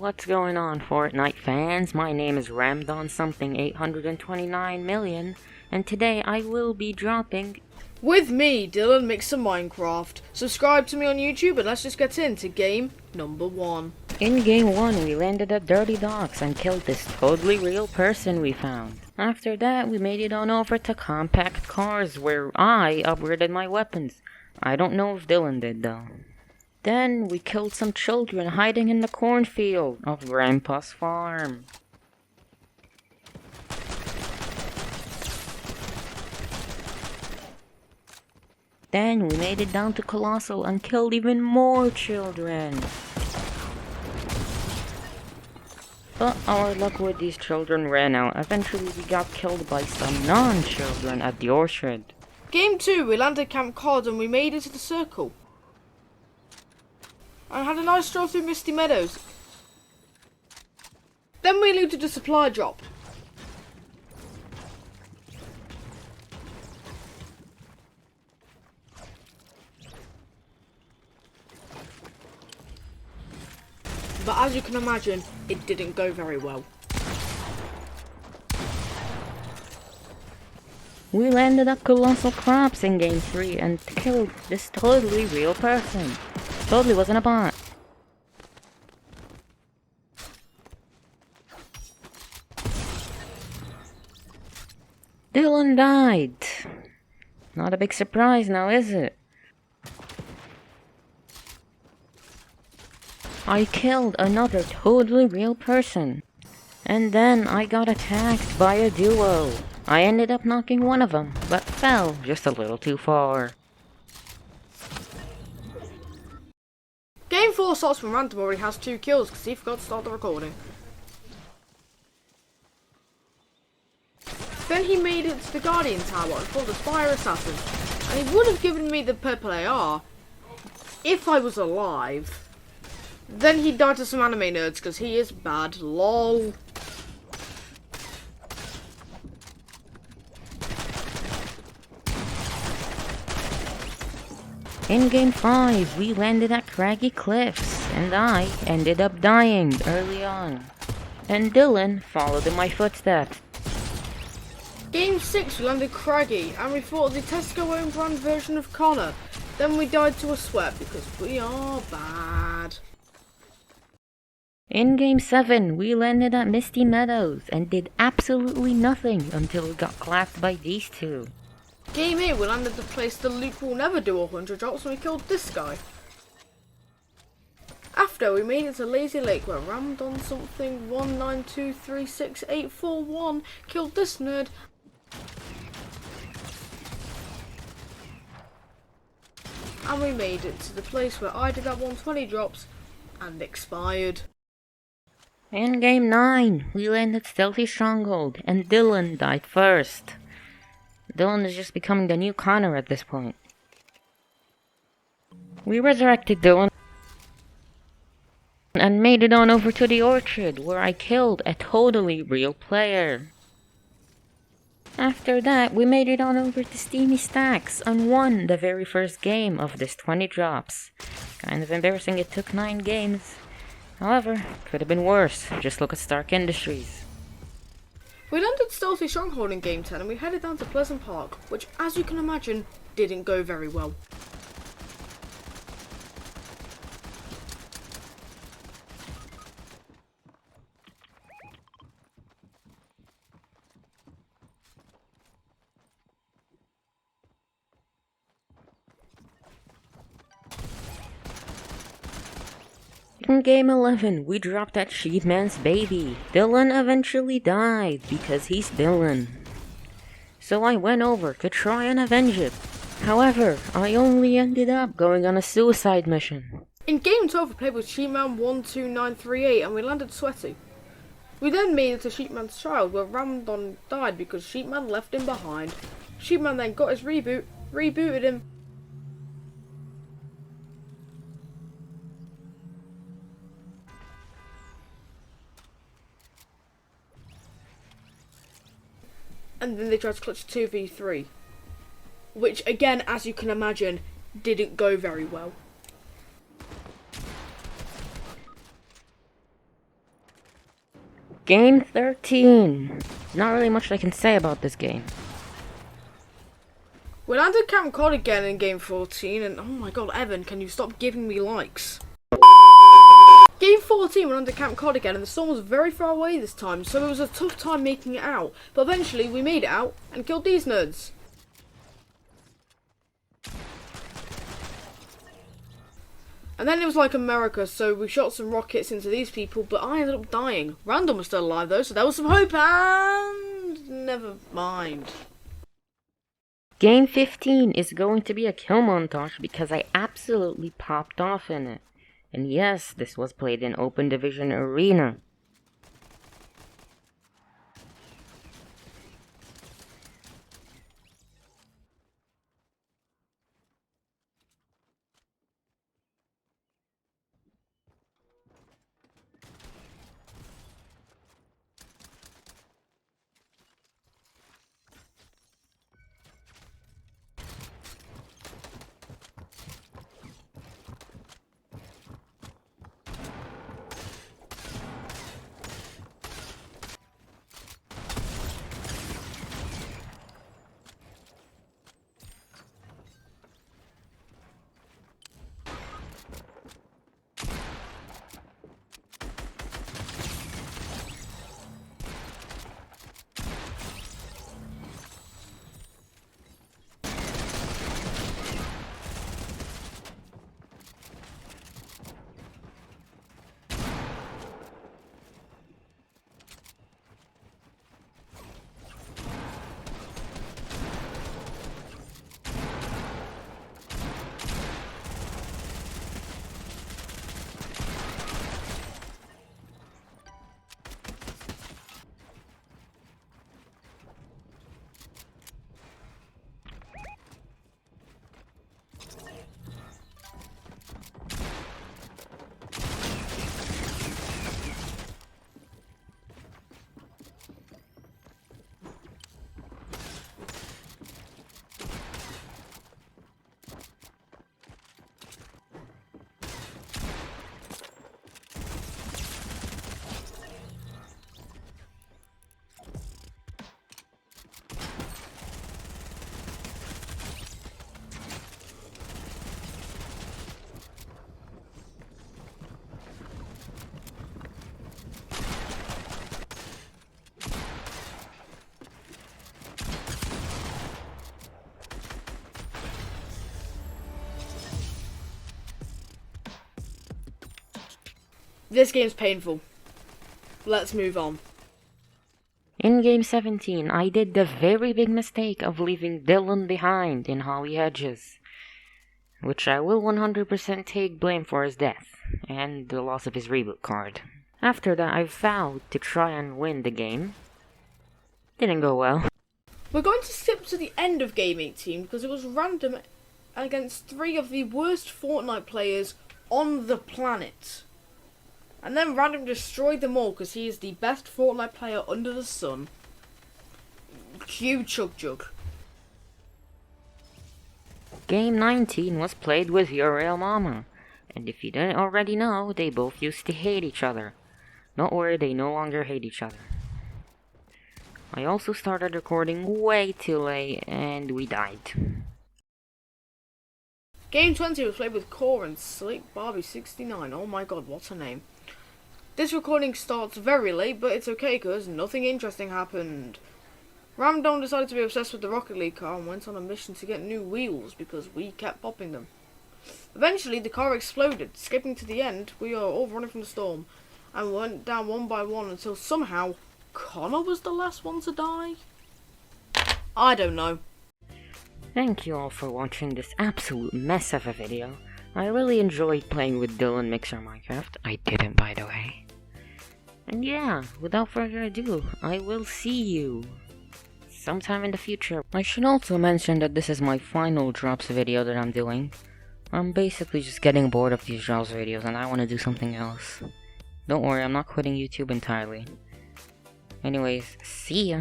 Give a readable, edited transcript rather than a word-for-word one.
What's going on, Fortnite fans? My name is Ramdon something 829 million, and today I will be dropping... With me, Dylan Mix of Minecraft. Subscribe to me on YouTube and let's just get into game number 1. In game 1, we landed at Dirty Docks and killed this totally real person we found. After that, we made it on over to Compact Cars, where I upgraded my weapons. I don't know if Dylan did though. Then we killed some children hiding in the cornfield of Grandpa's farm. Then we made it down to Colossal and killed even more children. But our luck with these children ran out. Eventually we got killed by some non-children at the orchard. Game 2, we landed Camp Cod and we made it to the circle. I had a nice stroll through Misty Meadows. Then we looted a supply drop. But as you can imagine, it didn't go very well. We landed at Colossal Crops in game 3 and killed this totally real person. Totally wasn't a bot. Dylan died. Not a big surprise now, is it? I killed another totally real person. And then I got attacked by a duo. I ended up knocking one of them, but fell just a little too far. Game 4 starts when Random already has 2 kills because he forgot to start the recording. Then he made it to the Guardian Tower and fought the Fire Assassin. And he would have given me the purple AR if I was alive. Then he died to some anime nerds because he is bad. LOL. In game 5, we landed at Craggy Cliffs, and I ended up dying early on. And Dylan followed in my footsteps. Game 6 we landed Craggy and we fought the Tesco own brand version of Connor. Then we died to a sweat because we are bad. In game 7, we landed at Misty Meadows and did absolutely nothing until we got clapped by these two. Game 8 we landed the place the Luke will never do 100 drops and we killed this guy. After we made it to Lazy Lake where rammed on something 192368841 killed this nerd. And we made it to the place where I did that 120 drops and expired. In game 9, we landed Stealthy Stronghold and Dylan died first. Dylan is just becoming the new Connor at this point. We resurrected Dylan and made it on over to the orchard where I killed a totally real player. After that, we made it on over to Steamy Stacks and won the very first game of this 20 drops. Kind of embarrassing it took 9 games. However, could have been worse. Just look at Stark Industries. We landed Stealthy Stronghold in Game 10 and we headed down to Pleasant Park, which as you can imagine, didn't go very well. In game 11, we dropped that Sheepman's baby. Dylan eventually died because he's Dylan. So I went over to try and avenge it. However, I only ended up going on a suicide mission. In game 12 we played with Sheepman 12938 and we landed Sweaty. We then made it to Sheepman's child where Ramdon died because Sheepman left him behind. Sheepman then got his reboot, rebooted him. And then they tried to clutch 2v3. Which again, as you can imagine, didn't go very well. Game 13. Not really much I can say about this game. We landed Camp Cod again in game 14, and oh my god, Evan, can you stop giving me likes? Game 14, we're under Camp Cod again, and the storm was very far away this time, so it was a tough time making it out. But eventually, we made it out and killed these nerds. And then it was like America, so we shot some rockets into these people, but I ended up dying. Random was still alive though, so there was some hope, and never mind. Game 15 is going to be a kill montage because I absolutely popped off in it. And yes, this was played in Open Division Arena. This game's painful. Let's move on. In Game 17, I did the very big mistake of leaving Dylan behind in Holly Hedges, which I will 100% take blame for his death, and the loss of his reboot card. After that, I vowed to try and win the game. Didn't go well. We're going to skip to the end of Game 18 because it was random against 3 of the worst Fortnite players on the planet. And then Random destroyed them all because he is the best Fortnite player under the sun. Cue Chug Jug. Game 19 was played with your real mama, and if you didn't already know, they both used to hate each other. Don't worry, they no longer hate each other. I also started recording way too late, and we died. Game 20 was played with Core and Slick Barbie 69. Oh my god, what a name. This recording starts very late, but it's okay because nothing interesting happened. Ramdon decided to be obsessed with the Rocket League car and went on a mission to get new wheels because we kept popping them. Eventually, the car exploded. Skipping to the end, we are all running from the storm and went down one by one until somehow Connor was the last one to die? I don't know. Thank you all for watching this absolute mess of a video. I really enjoyed playing with Dylan Mixer Minecraft. I didn't, by the way. And yeah, without further ado, I will see you sometime in the future. I should also mention that this is my final Drops video that I'm doing. I'm basically just getting bored of these Drops videos and I want to do something else. Don't worry, I'm not quitting YouTube entirely. Anyways, see ya!